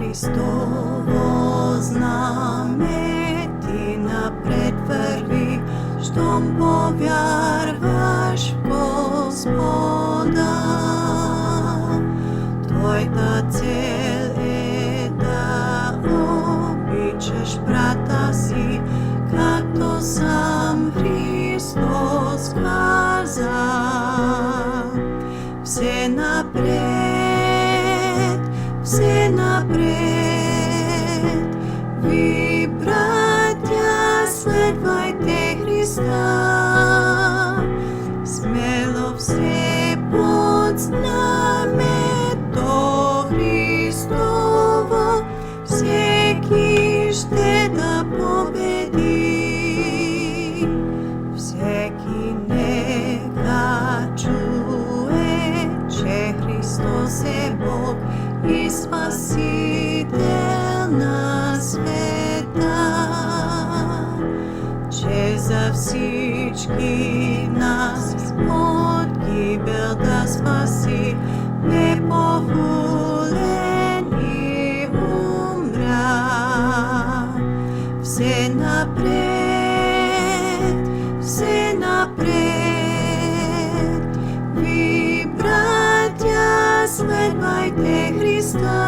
Христово знаме ти напред върви, щом повярваш в Господа. Твоята цел е да обичаш брата си, както сам Христос каза. Все напред, ви, братя, следвайте Христа. Смело все под знамето Христово, всеки ще да победи. Всеки нека чуе, че Христос е Бог и Спасител на света, че за всички нас от гибел да спаси, непохулен и умря. Все напред, ви, братя, следвайте Христа.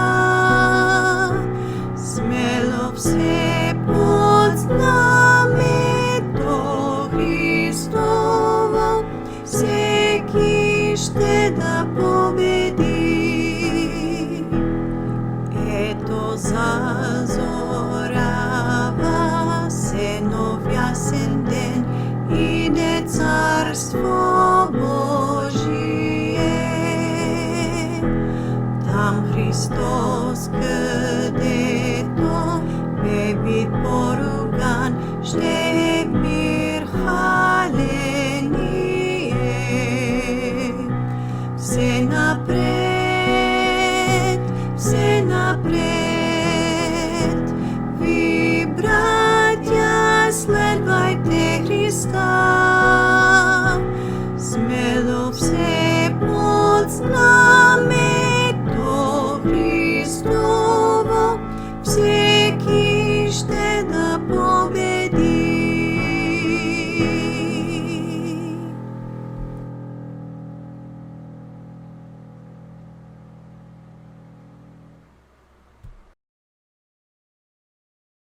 Смело все под знамето Христово, всеки ще да победи. Ето зазорява се нов ясен ден, иде Царство Божие. Там Христос, където бе бит поруган, ще е мир, халелие. Все напред, ви, братя, следвайте Христа.